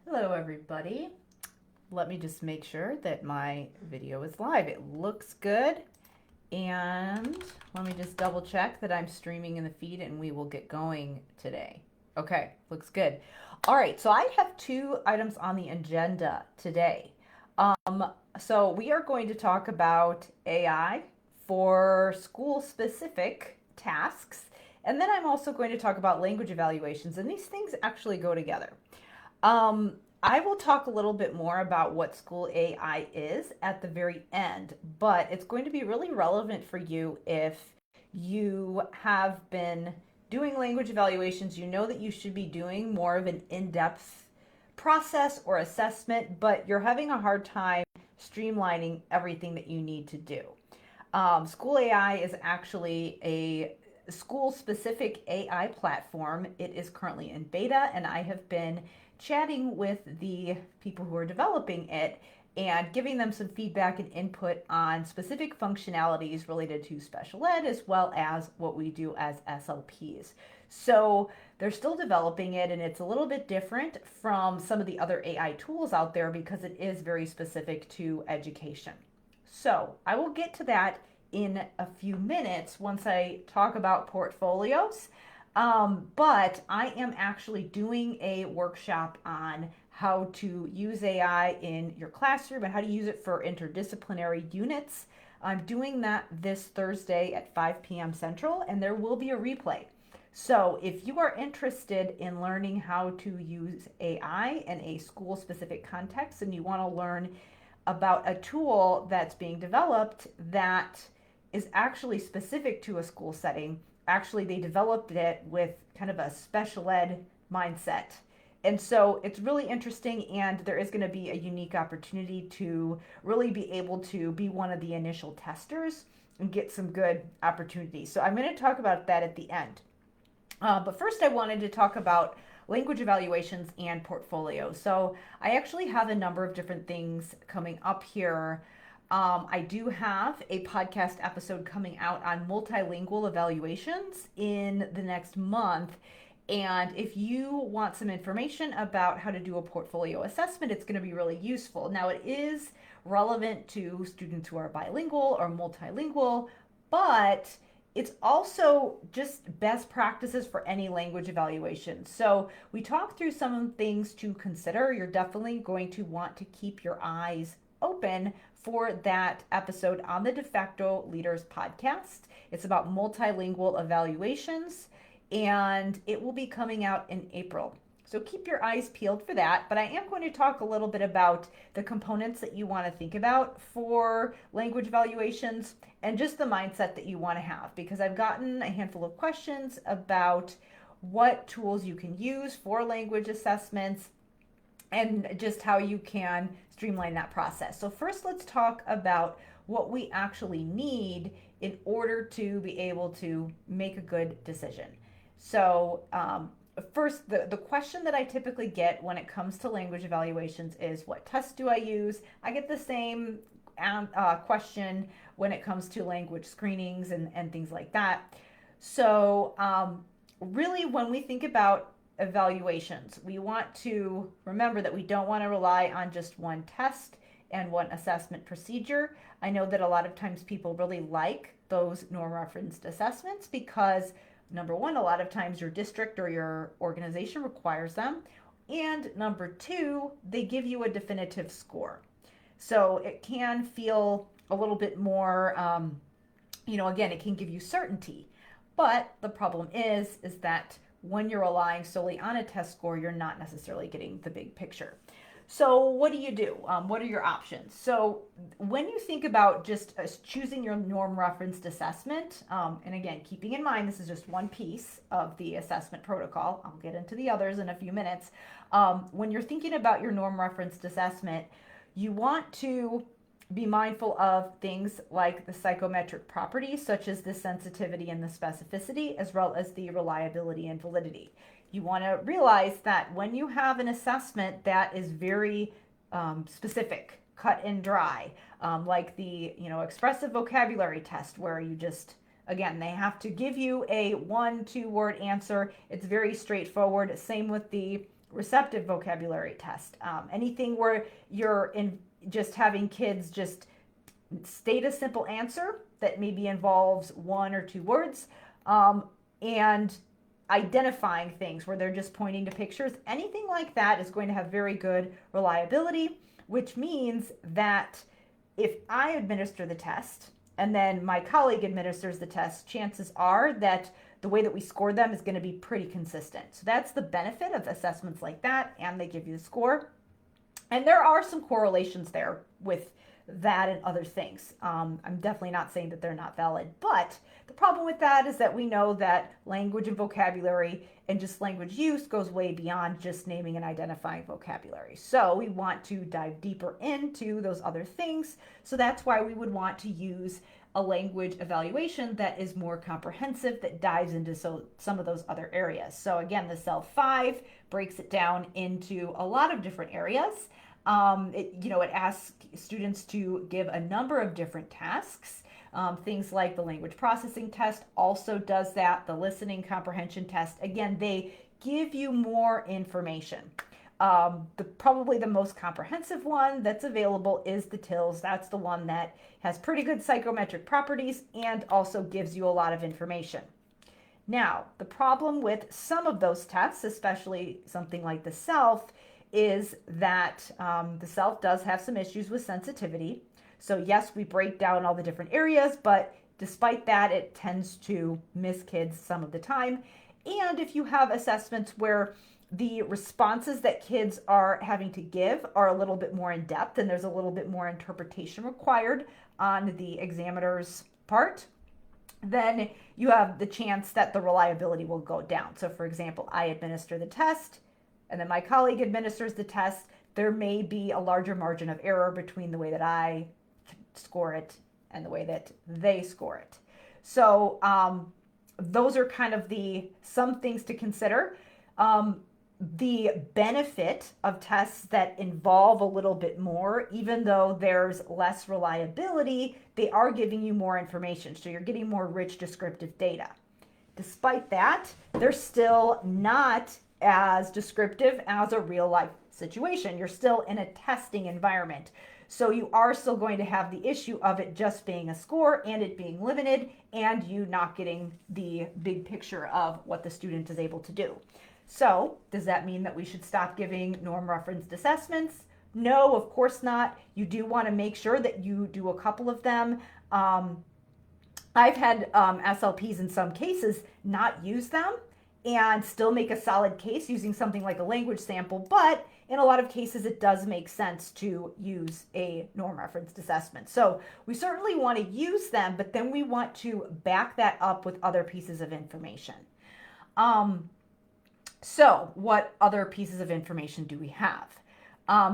Hello everybody. Let me just make sure that my video is live. It looks good. And let me just double check that I'm streaming in the feed and we will get going today. Okay, looks good. All right, so I have two items on the agenda today. So we are going to talk about AI for school specific tasks. And then I'm also going to talk about language evaluations, and these things actually go together. I will talk a little bit more about what SchoolAI is at the very end, but it's going to be really relevant for you if you have been doing language evaluations. You know that you should be doing more of an in-depth process or assessment, but you're having a hard time streamlining everything that you need to do. SchoolAI is actually a school-specific AI platform. It is currently in beta, and I have been chatting with the people who are developing it and giving them some feedback and input on specific functionalities related to special ed as well as what we do as SLPs. So they're still developing it, and it's a little bit different from some of the other AI tools out there because it is very specific to education. So I will get to that in a few minutes once I talk about portfolios. But I am actually doing a workshop on how to use AI in your classroom and how to use it for interdisciplinary units. I'm doing that this Thursday at 5 p.m. Central, and there will be a replay. So if you are interested in learning how to use AI in a school-specific context and you want to learn about a tool that's being developed that is actually specific to a school setting, actually they developed it with kind of a special ed mindset. And so it's really interesting, and there is going to be a unique opportunity to really be able to be one of the initial testers and get some good opportunities. So I'm going to talk about that at the end. But first I wanted to talk about language evaluations and portfolios. So I actually have a number of different things coming up here. I do have a podcast episode coming out on multilingual evaluations in the next month. And if you want some information about how to do a portfolio assessment, it's going to be really useful. Now, it is relevant to students who are bilingual or multilingual, but it's also just best practices for any language evaluation. So we talked through some things to consider. You're definitely going to want to keep your eyes open for that episode on the De facto Leaders podcast. It's about multilingual evaluations, and it will be coming out in April. So keep your eyes peeled for that. But I am going to talk a little bit about the components that you want to think about for language evaluations and just the mindset that you want to have, because I've gotten a handful of questions about what tools you can use for language assessments and just how you can streamline that process. So first, let's talk about what we actually need in order to be able to make a good decision. So first, the question that I typically get when it comes to language evaluations is, what tests do I use? I get the same question when it comes to language screenings and things like that. So really, when we think about evaluations, we want to remember that we don't want to rely on just one test and one assessment procedure. I know that a lot of times people really like those norm referenced assessments because, number one, a lot of times your district or your organization requires them, and number two, they give you a definitive score. So it can feel a little bit more, again, it can give you certainty. But the problem is that when you're relying solely on a test score, you're not necessarily getting the big picture. So what do you do? What are your options? So when you think about just choosing your norm referenced assessment, and again, keeping in mind this is just one piece of the assessment protocol. I'll get into the others in a few minutes. When you're thinking about your norm referenced assessment, you want to be mindful of things like the psychometric properties, such as the sensitivity and the specificity, as well as the reliability and validity. You want to realize that when you have an assessment that is very specific, cut and dry, like the expressive vocabulary test, where you just, again, they have to give you a 1-2 word answer. It's very straightforward. Same with the receptive vocabulary test, anything where you're in just having kids just state a simple answer that maybe involves 1 or 2 words, and identifying things where they're just pointing to pictures. Anything like that is going to have very good reliability, which means that if I administer the test and then my colleague administers the test, chances are that the way that we score them is going to be pretty consistent. So that's the benefit of assessments like that, and they give you the score. And there are some correlations there with that and other things. I'm definitely not saying that they're not valid, but the problem with that is that we know that language and vocabulary and just language use goes way beyond just naming and identifying vocabulary. So we want to dive deeper into those other things. So that's why we would want to use a language evaluation that is more comprehensive, that dives into some of those other areas. So again, the Cell 5 breaks it down into a lot of different areas. It asks students to give a number of different tasks. Things like the language processing test also does that. The listening comprehension test, again, they give you more information. Probably the most comprehensive one that's available is the TILS. That's the one that has pretty good psychometric properties and also gives you a lot of information. Now, the problem with some of those tests, especially something like the SELF, is that the SELF does have some issues with sensitivity. So yes, we break down all the different areas, but despite that, it tends to miss kids some of the time. And if you have assessments where the responses that kids are having to give are a little bit more in depth and there's a little bit more interpretation required on the examiner's part, then you have the chance that the reliability will go down. So for example, I administer the test and then my colleague administers the test. There may be a larger margin of error between the way that I score it and the way that they score it. So those are kind of some things to consider. The benefit of tests that involve a little bit more, even though there's less reliability, they are giving you more information. So you're getting more rich descriptive data. Despite that, they're still not as descriptive as a real life situation. You're still in a testing environment. So you are still going to have the issue of it just being a score and it being limited and you not getting the big picture of what the student is able to do. So does that mean that we should stop giving norm referenced assessments? No, of course not. You do want to make sure that you do a couple of them. I've had SLPs in some cases not use them and still make a solid case using something like a language sample, but in a lot of cases it does make sense to use a norm referenced assessment. So we certainly want to use them, but then we want to back that up with other pieces of information. So what other pieces of information do we have?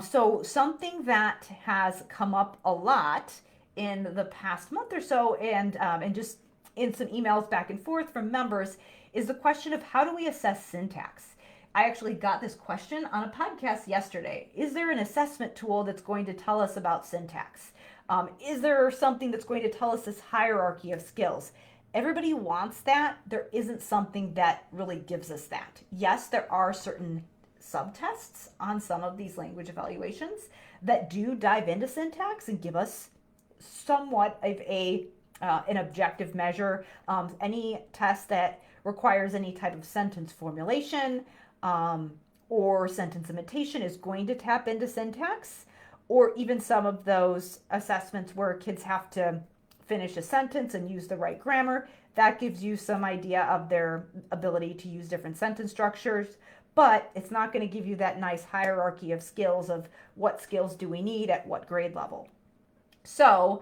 So something that has come up a lot in the past month or so, and just in some emails back and forth from members, is the question of how do we assess syntax? I actually got this question on a podcast yesterday. Is there an assessment tool that's going to tell us about syntax? Is there something that's going to tell us this hierarchy of skills? Everybody wants that. There isn't something that really gives us that. Yes, there are certain subtests on some of these language evaluations that do dive into syntax and give us somewhat of an objective measure. Any test that requires any type of sentence formulation or sentence imitation is going to tap into syntax, or even some of those assessments where kids have to finish a sentence and use the right grammar. That gives you some idea of their ability to use different sentence structures, but it's not going to give you that nice hierarchy of skills of what skills do we need at what grade level. So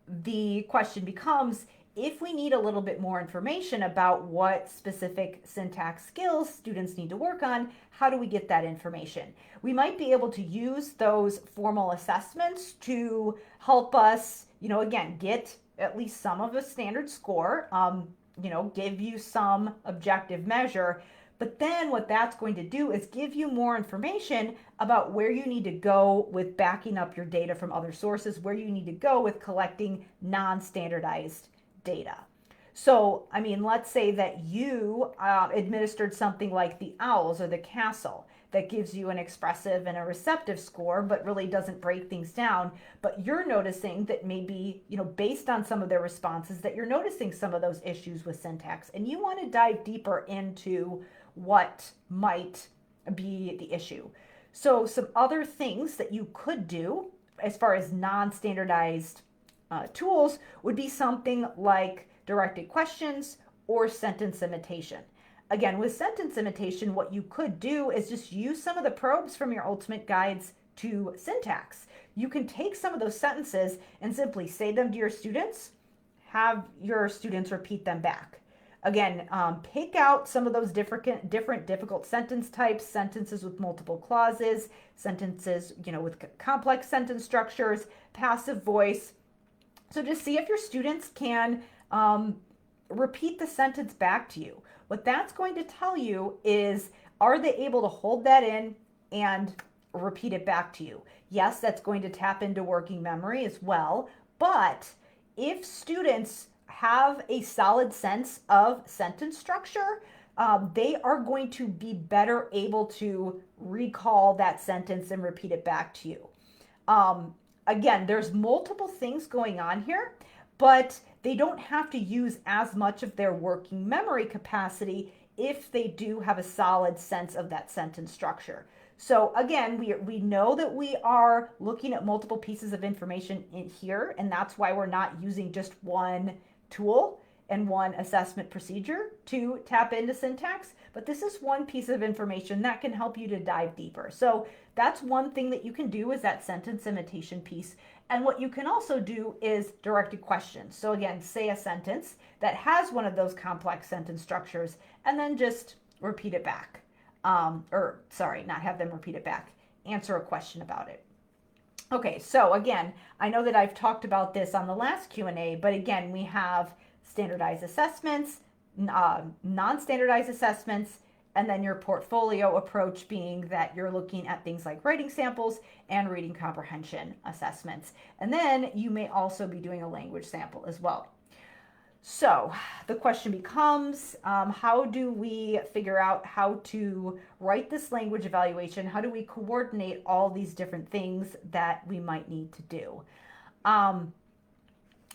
the question becomes, if we need a little bit more information about what specific syntax skills students need to work on, how do we get that information? We might be able to use those formal assessments to help us, again, get at least some of a standard score, give you some objective measure. But then what that's going to do is give you more information about where you need to go with backing up your data from other sources, where you need to go with collecting non-standardized data. So, I mean, let's say that you administered something like the owls or the castle that gives you an expressive and a receptive score, but really doesn't break things down. But you're noticing that maybe, based on some of their responses, that you're noticing some of those issues with syntax, and you want to dive deeper into what might be the issue. So, some other things that you could do as far as non-standardized tools would be something like directed questions or sentence imitation. Again, with sentence imitation, what you could do is just use some of the probes from your ultimate guides to syntax. You can take some of those sentences and simply say them to your students, have your students repeat them back. Again, pick out some of those different difficult sentence types, sentences with multiple clauses, sentences, with complex sentence structures, passive voice. So just see if your students can repeat the sentence back to you. What that's going to tell you is, are they able to hold that in and repeat it back to you? Yes, that's going to tap into working memory as well. But if students have a solid sense of sentence structure, they are going to be better able to recall that sentence and repeat it back to you. Again, there's multiple things going on here, but they don't have to use as much of their working memory capacity if they do have a solid sense of that sentence structure. So again, we know that we are looking at multiple pieces of information in here, and that's why we're not using just one tool and one assessment procedure to tap into syntax, but this is one piece of information that can help you to dive deeper. So that's one thing that you can do, is that sentence imitation piece. And what you can also do is directed questions. So again, say a sentence that has one of those complex sentence structures and then just repeat it back. Not have them repeat it back. Answer a question about it. Okay, so again, I know that I've talked about this on the last Q&A, but again, we have standardized assessments, non-standardized assessments, and then your portfolio approach being that you're looking at things like writing samples and reading comprehension assessments. And then you may also be doing a language sample as well. So the question becomes, how do we figure out how to write this language evaluation? How do we coordinate all these different things that we might need to do?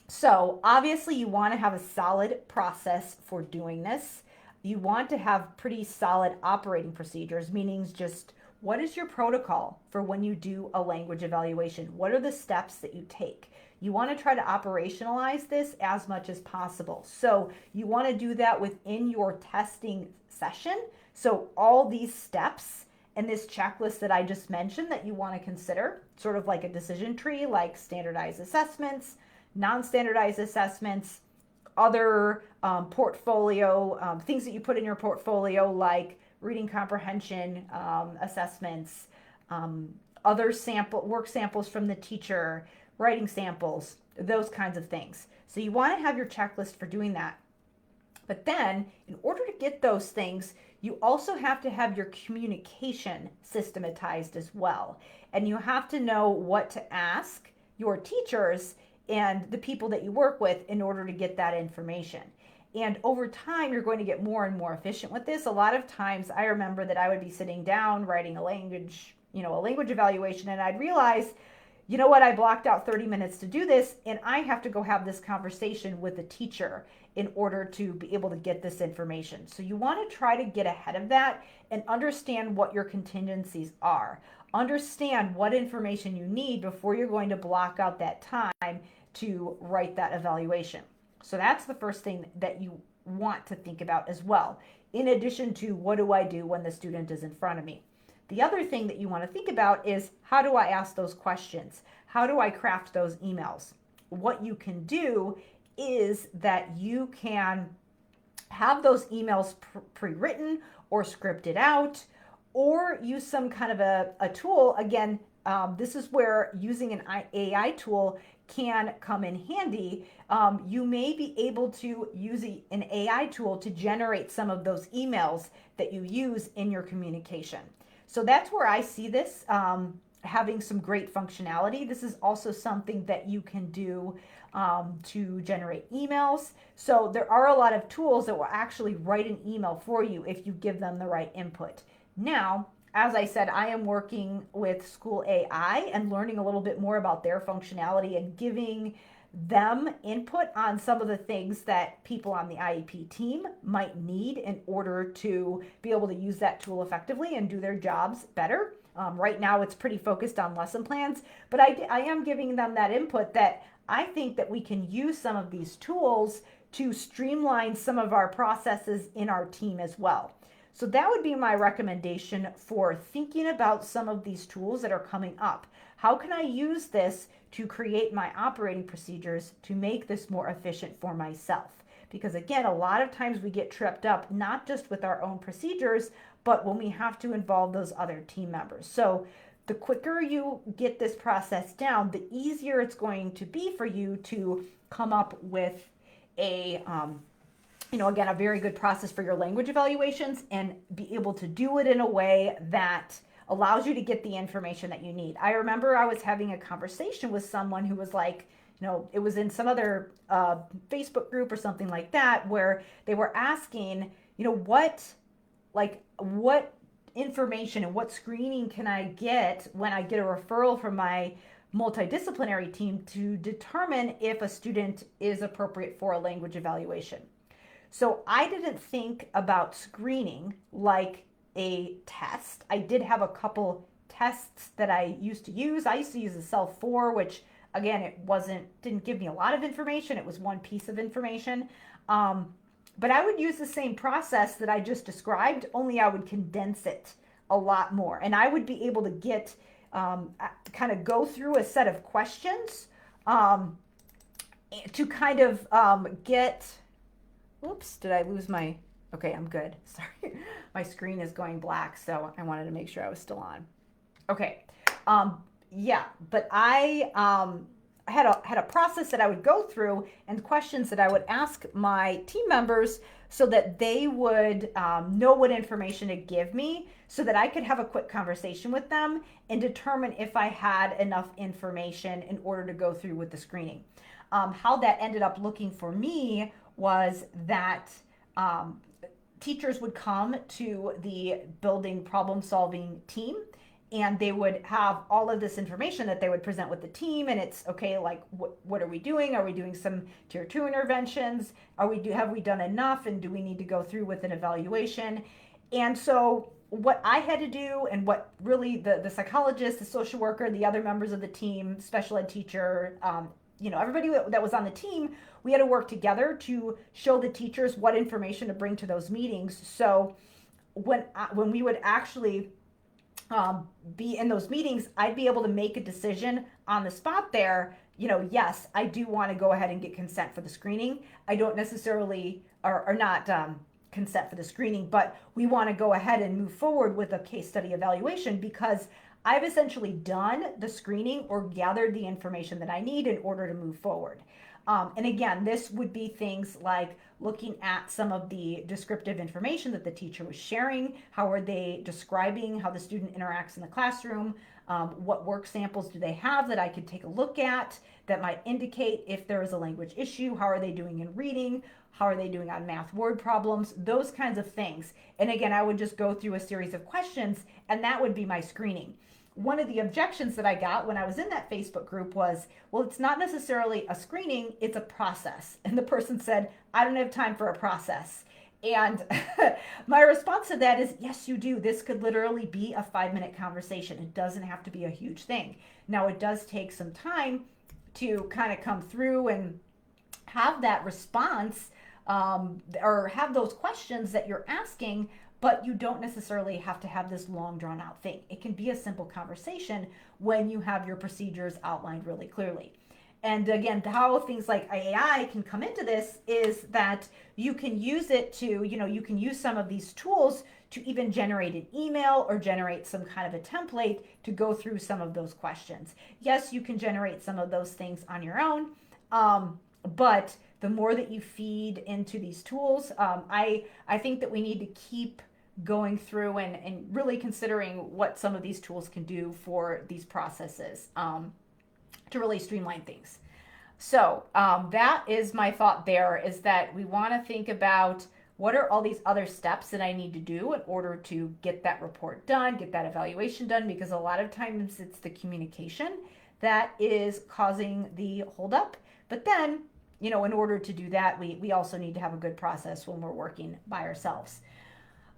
So obviously you want to have a solid process for doing this. You want to have pretty solid operating procedures, meaning just what is your protocol for when you do a language evaluation? What are the steps that you take? You want to try to operationalize this as much as possible. So you want to do that within your testing session. So all these steps and this checklist that I just mentioned that you want to consider, sort of like a decision tree, like standardized assessments, non-standardized assessments, other portfolio, things that you put in your portfolio like reading comprehension assessments, other work samples from the teacher, writing samples, those kinds of things. So you want to have your checklist for doing that. But then in order to get those things, you also have to have your communication systematized as well. And you have to know what to ask your teachers and the people that you work with in order to get that information. And over time, you're going to get more and more efficient with this. A lot of times I remember that I would be sitting down writing a language evaluation, and I'd realize, you know what, I blocked out 30 minutes to do this, and I have to go have this conversation with the teacher in order to be able to get this information. So you want to try to get ahead of that and understand what your contingencies are. Understand what information you need before you're going to block out that time to write that evaluation. So that's the first thing that you want to think about as well, in addition to what do I do when the student is in front of me. The other thing that you want to think about is, how do I ask those questions? How do I craft those emails? What you can do is that you can have those emails pre-written or scripted out, or use some kind of a tool. Again, this is where using an AI tool can come in handy. You may be able to use an AI tool to generate some of those emails that you use in your communication. So that's where I see this having some great functionality. This is also something that you can do to generate emails. So there are a lot of tools that will actually write an email for you if you give them the right input. Now, as I said, I am working with SchoolAI and learning a little bit more about their functionality and giving them input on some of the things that people on the IEP team might need in order to be able to use that tool effectively and do their jobs better. Right now, it's pretty focused on lesson plans, but I am giving them that input that I think that we can use some of these tools to streamline some of our processes in our team as well. So that would be my recommendation for thinking about some of these tools that are coming up. How can I use this to create my operating procedures to make this more efficient for myself? Because again, a lot of times we get tripped up, not just with our own procedures, but when we have to involve those other team members. So the quicker you get this process down, the easier it's going to be for you to come up with a, again, a very good process for your language evaluations and be able to do it in a way that allows you to get the information that you need. I remember I was having a conversation with someone who was like, it was in some other Facebook group or something like that, where they were asking, what information and what screening can I get when I get a referral from my multidisciplinary team to determine if a student is appropriate for a language evaluation. So I didn't think about screening like a test. I did have a couple tests that I used to use. I used to use a Self-4, which again, didn't give me a lot of information. It was one piece of information. But I would use the same process that I just described, only I would condense it a lot more. And I would be able to get, kind of go through a set of questions to kind of get, oops, did I lose my, okay, I'm good. Sorry, my screen is going black, so I wanted to make sure I was still on. Okay, yeah, but I had a process that I would go through and questions that I would ask my team members so that they would know what information to give me so that I could have a quick conversation with them and determine if I had enough information in order to go through with the screening. How that ended up looking for me was that teachers would come to the building problem solving team and they would have all of this information that they would present with the team. And it's okay, like, what are we doing? Are we doing some tier 2 interventions? Have we done enough? And do we need to go through with an evaluation? And so what I had to do, and what really the psychologist, the social worker, the other members of the team, special ed teacher, everybody that was on the team, we had to work together to show the teachers what information to bring to those meetings. So when we would actually be in those meetings, I'd be able to make a decision on the spot there. Yes, I do want to go ahead and get consent for the screening. I don't necessarily, or not consent for the screening, but we want to go ahead and move forward with a case study evaluation because I've essentially done the screening or gathered the information that I need in order to move forward. And again, this would be things like looking at some of the descriptive information that the teacher was sharing. How are they describing how the student interacts in the classroom? What work samples do they have that I could take a look at that might indicate if there is a language issue? How are they doing in reading? How are they doing on math word problems? Those kinds of things. And again, I would just go through a series of questions and that would be my screening. One of the objections that I got when I was in that Facebook group was, well, it's not necessarily a screening, it's a process. And the person said, I don't have time for a process. And my response to that is, yes, you do. This could literally be a 5-minute conversation. It doesn't have to be a huge thing. Now, it does take some time to kind of come through and have that response or have those questions that you're asking, but you don't necessarily have to have this long drawn out thing. It can be a simple conversation when you have your procedures outlined really clearly. And again, how things like AI can come into this is that you can use it to, you can use some of these tools to even generate an email or generate some kind of a template to go through some of those questions. Yes, you can generate some of those things on your own, but the more that you feed into these tools, I think that we need to keep going through and really considering what some of these tools can do for these processes to really streamline things. So that is my thought there, is that we want to think about what are all these other steps that I need to do in order to get that report done, get that evaluation done, because a lot of times it's the communication that is causing the holdup. But then, in order to do that, we also need to have a good process when we're working by ourselves.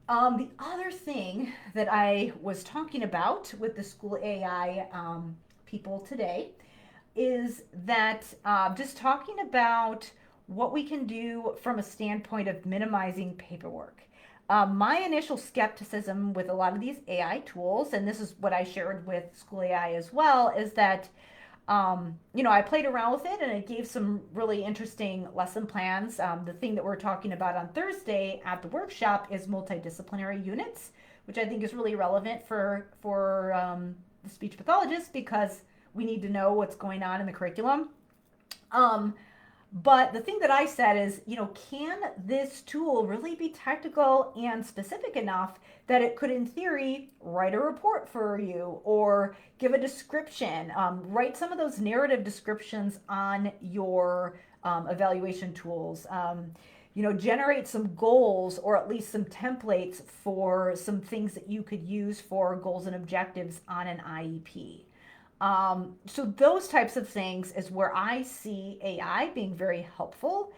The other thing that I was talking about with the SchoolAI people today is that just talking about what we can do from a standpoint of minimizing paperwork. My initial skepticism with a lot of these AI tools, and this is what I shared with SchoolAI as well, is that I played around with it and it gave some really interesting lesson plans. The thing that we're talking about on Thursday at the workshop is multidisciplinary units, which I think is really relevant for the speech pathologist, because we need to know what's going on in the curriculum. But the thing that I said is, can this tool really be technical and specific enough that it could, in theory, write a report for you or give a description, write some of those narrative descriptions on your evaluation tools, generate some goals or at least some templates for some things that you could use for goals and objectives on an IEP. So those types of things is where I see AI being very helpful.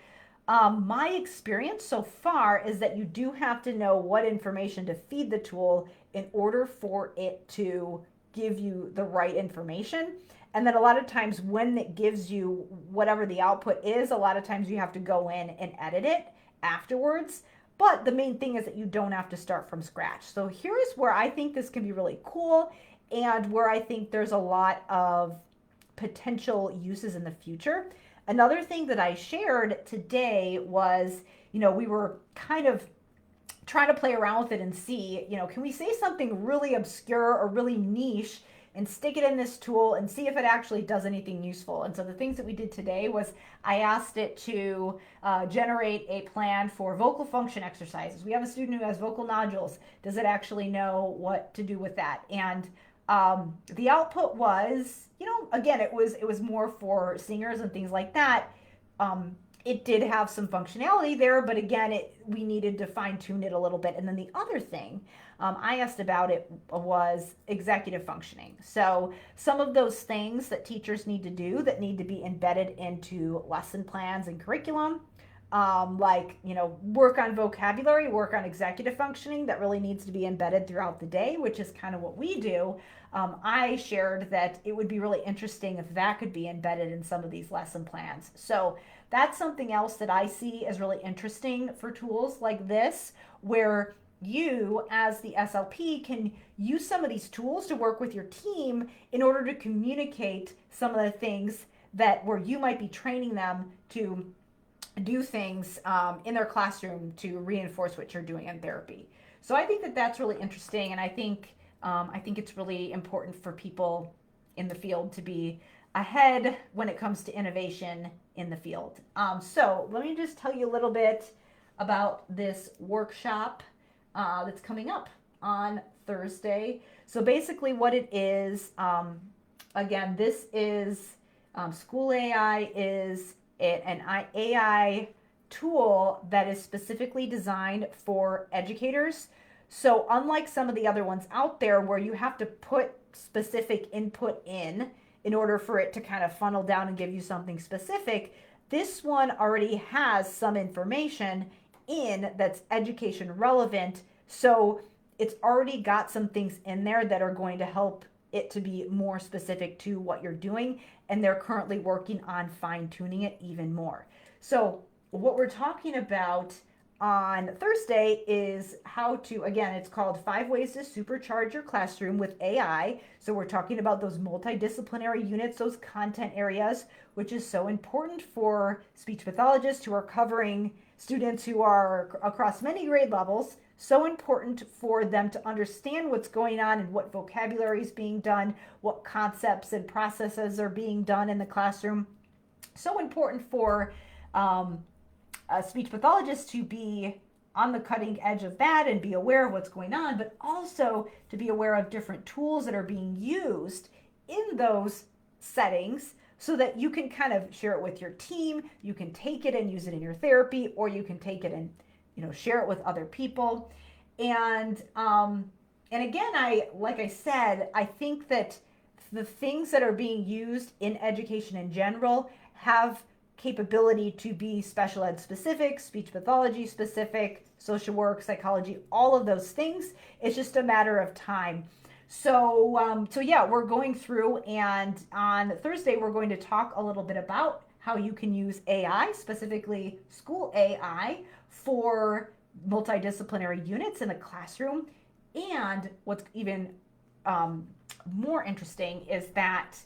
My experience so far is that you do have to know what information to feed the tool in order for it to give you the right information. And then a lot of times when it gives you whatever the output is, a lot of times you have to go in and edit it afterwards. But the main thing is that you don't have to start from scratch. So here's where I think this can be really cool, and where I think there's a lot of potential uses in the future. Another thing that I shared today was, we were kind of trying to play around with it and see, can we say something really obscure or really niche and stick it in this tool and see if it actually does anything useful. And so the things that we did today was I asked it to generate a plan for vocal function exercises. We have a student who has vocal nodules. Does it actually know what to do with that? And the output was, again, it was more for singers and things like that. It did have some functionality there, but again, we needed to fine tune it a little bit. And then the other thing I asked about it was executive functioning. So some of those things that teachers need to do that need to be embedded into lesson plans and curriculum, like, work on vocabulary, work on executive functioning, that really needs to be embedded throughout the day, which is kind of what we do. I shared that it would be really interesting if that could be embedded in some of these lesson plans. So that's something else that I see as really interesting for tools like this, where you as the SLP can use some of these tools to work with your team in order to communicate some of the things that where you might be training them to do things in their classroom to reinforce what you're doing in therapy. So I think that that's really interesting, and I think it's really important for people in the field to be ahead when it comes to innovation in the field. So let me just tell you a little bit about this workshop that's coming up on Thursday. So basically what it is, again, this is SchoolAI is an AI tool that is specifically designed for educators. So unlike some of the other ones out there where you have to put specific input in order for it to kind of funnel down and give you something specific, this one already has some information in that's education relevant. So it's already got some things in there that are going to help it to be more specific to what you're doing, and they're currently working on fine-tuning it even more. So what we're talking about on Thursday is how to, again, it's called 5 Ways to Supercharge Your Classroom with AI. So we're talking about those multidisciplinary units, those content areas, which is so important for speech pathologists who are covering students who are across many grade levels. So important for them to understand what's going on and what vocabulary is being done, what concepts and processes are being done in the classroom. So important for speech pathologists to be on the cutting edge of that and be aware of what's going on, but also to be aware of different tools that are being used in those settings so that you can kind of share it with your team. You can take it and use it in your therapy, or you can take it and, share it with other people. And again, like I said, I think that the things that are being used in education in general have capability to be special ed specific, speech pathology specific, social work, psychology, all of those things. It's just a matter of time. So yeah, we're going through, and on Thursday, we're going to talk a little bit about how you can use AI, specifically SchoolAI, for multidisciplinary units in a classroom. And what's even more interesting is that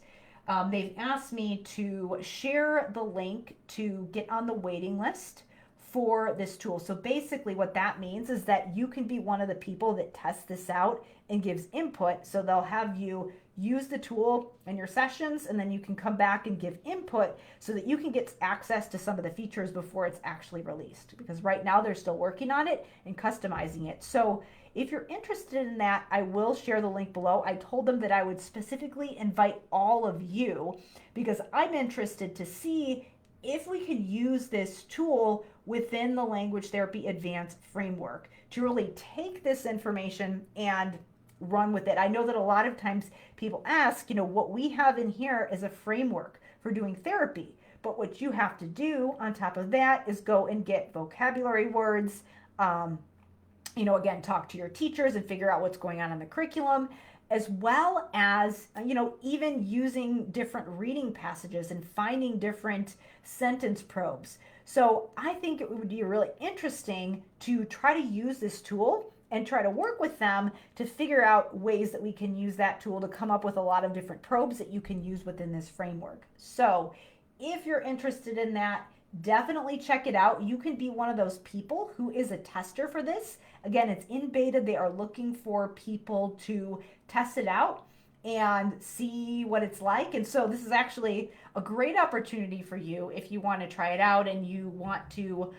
they've asked me to share the link to get on the waiting list for this tool. So basically what that means is that you can be one of the people that tests this out and gives input. So they'll have you use the tool in your sessions, and then you can come back and give input so that you can get access to some of the features before it's actually released. Because right now they're still working on it and customizing it. So if you're interested in that, I will share the link below. I told them that I would specifically invite all of you because I'm interested to see if we can use this tool within the language therapy advanced framework to really take this information and run with it. I know that a lot of times people ask, what we have in here is a framework for doing therapy, but what you have to do on top of that is go and get vocabulary words, again, talk to your teachers and figure out what's going on in the curriculum, as well as, even using different reading passages and finding different sentence probes. So I think it would be really interesting to try to use this tool and try to work with them to figure out ways that we can use that tool to come up with a lot of different probes that you can use within this framework. So if you're interested in that, definitely check it out. You can be one of those people who is a tester for this. Again, it's in beta. They are looking for people to test it out and see what it's like. And so this is actually a great opportunity for you if you want to try it out and you want to,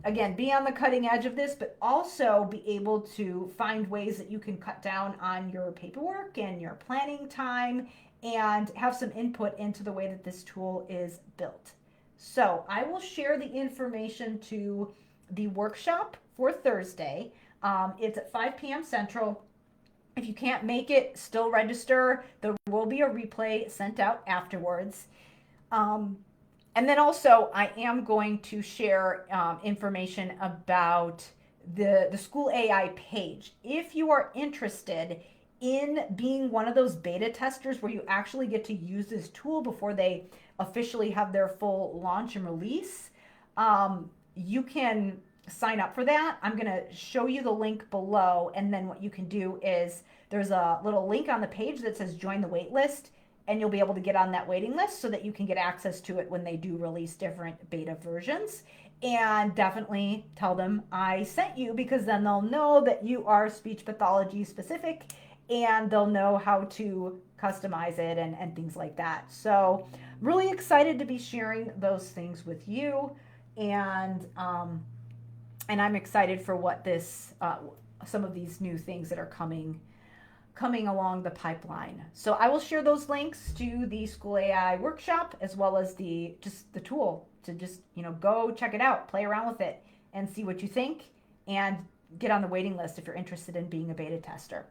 again, be on the cutting edge of this, but also be able to find ways that you can cut down on your paperwork and your planning time and have some input into the way that this tool is built. So I will share the information to the workshop for Thursday. It's at 5 p.m. Central. If you can't make it, still register. There will be a replay sent out afterwards. And then also I am going to share information about the SchoolAI page. If you are interested in being one of those beta testers where you actually get to use this tool before they officially have their full launch and release, you can sign up for that. I'm going to show you the link below, and then what you can do is there's a little link on the page that says join the wait list, and you'll be able to get on that waiting list so that you can get access to it when they do release different beta versions. And definitely tell them I sent you, because then they'll know that you are speech pathology specific and they'll know how to customize it and things like that. So really excited to be sharing those things with you, and I'm excited for what this some of these new things that are coming along the pipeline. So I will share those links to the SchoolAI workshop as well as the tool to just go check it out, play around with it, and see what you think, and get on the waiting list if you're interested in being a beta tester.